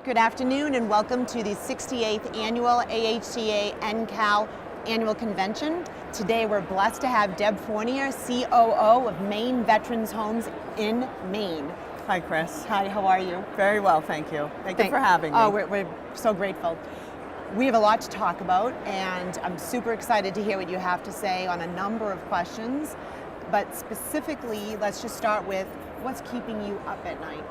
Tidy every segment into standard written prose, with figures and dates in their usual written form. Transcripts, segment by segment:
Good afternoon and welcome to the 68th Annual AHCA NCAL Annual Convention. Today we're blessed to have Deb Fournier, COO of Maine Veterans Homes in Maine. Hi, Chris. Hi, how are you? Very well, thank you. Thank you for having me. Oh, we're so grateful. We have a lot to talk about, and I'm super excited to hear what you have to say on a number of questions. But specifically, let's just start with what's keeping you up at night?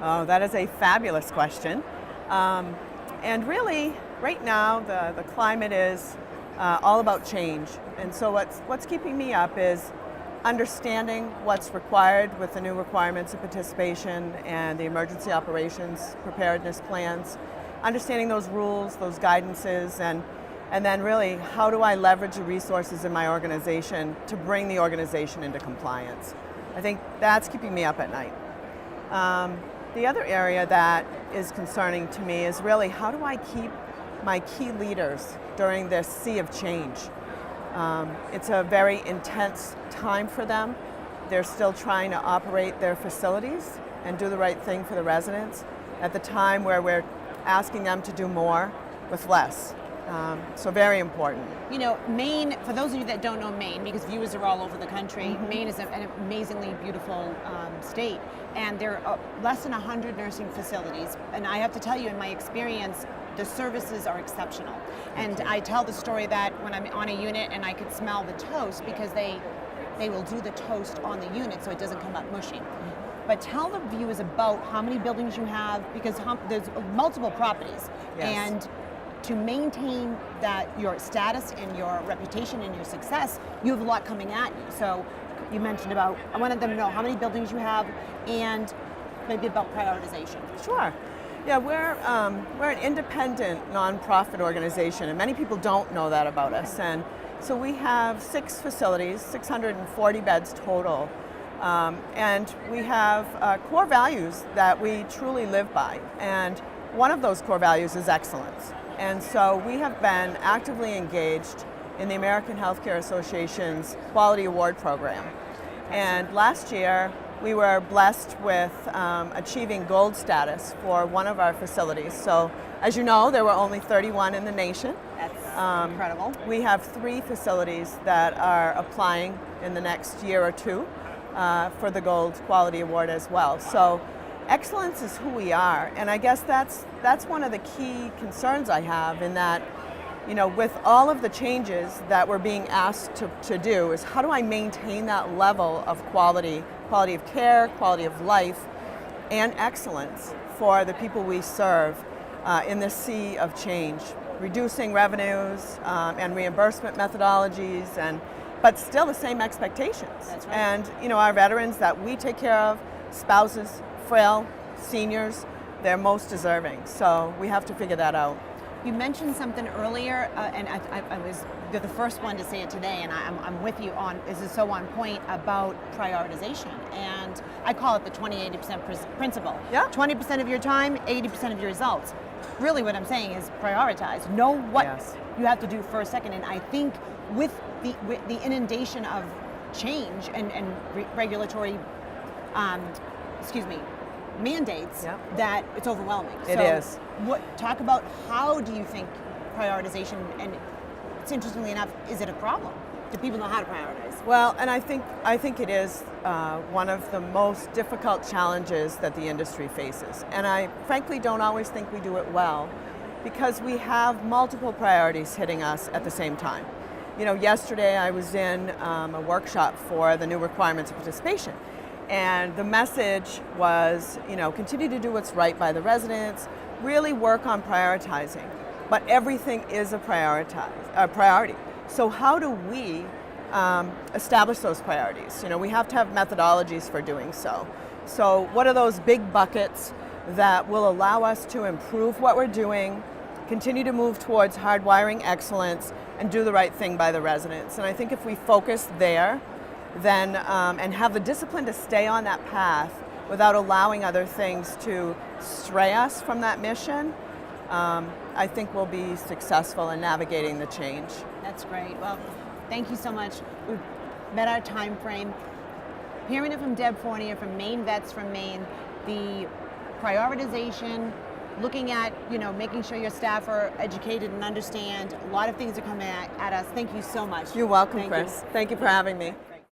Oh, that is a fabulous question. And really, right now, the climate is all about change. And so what's keeping me up is understanding what's required with the new requirements of participation and the emergency operations preparedness plans, understanding those rules, those guidances, and then really, how do I leverage the resources in my organization to bring the organization into compliance? I think that's keeping me up at night. The other area that is concerning to me is really, how do I keep my key leaders during this sea of change? It's a very intense time for them. They're still trying to operate their facilities and do the right thing for the residents at the time where we're asking them to do more with less. So very important. You know, Maine, for those of you that don't know Maine, because viewers are all over the country, Maine is an amazingly beautiful state, and there are less than 100 nursing facilities. And I have to tell you, in my experience, the services are exceptional. And I tell the story that when I'm on a unit and I could smell the toast, because they will do the toast on the unit so it doesn't come up mushy. But tell the viewers about how many buildings you have, because there's multiple properties. Yes. And to maintain that your status and your reputation and your success, you have a lot coming at you. So you mentioned about, I wanted them to know how many buildings you have and maybe about prioritization. Sure. Yeah, we're an independent nonprofit organization, and many people don't know that about us. And so we have 6 facilities, 640 beds total. And we have core values that we truly live by. And one of those core values is excellence. And so we have been actively engaged in the American Healthcare Association's Quality Award Program. And last year, we were blessed with achieving gold status for one of our facilities. So, as you know, there were only 31 in the nation. That's incredible. We have 3 facilities that are applying in the next year or 2 for the Gold Quality Award as well. So, excellence is who we are, and I guess that's one of the key concerns I have, in that, you know, with all of the changes that we're being asked to do, is how do I maintain that level of quality of care, quality of life, and excellence for the people we serve in this sea of change, reducing revenues and reimbursement methodologies, but still the same expectations. That's right. And you know, our veterans that we take care of, spouses, frail, seniors, they're most deserving. So we have to figure that out. You mentioned something earlier, and you're the first one to say it today, and I'm with you on, this is so on point, about prioritization. And I call it the 20-80% principle. Yeah. 20% of your time, 80% of your results. Really what I'm saying is prioritize. Know what you have to do first, second, and I think with the inundation of change and regulatory mandates, that it's overwhelming. It is. Talk about, how do you think prioritization, and it's interestingly enough, is it a problem? Do people know how to prioritize? Well, and I think it is one of the most difficult challenges that the industry faces. And I frankly don't always think we do it well, because we have multiple priorities hitting us at the same time. You know, yesterday I was in a workshop for the new requirements of participation. And the message was, you know, continue to do what's right by the residents, really work on prioritizing. But everything is a priority. So how do we establish those priorities? You know, we have to have methodologies for doing so. So what are those big buckets that will allow us to improve what we're doing, continue to move towards hardwiring excellence, and do the right thing by the residents? And I think if we focus there, then and have the discipline to stay on that path without allowing other things to stray us from that mission, I think we'll be successful in navigating the change. That's great. Well, thank you so much. We've met our time frame. Hearing it from Deb Fournier from Maine Vets from Maine, the prioritization, looking at, making sure your staff are educated and understand. A lot of things are coming at us. Thank you so much. You're welcome, Thank Chris. you. Thank you for having me.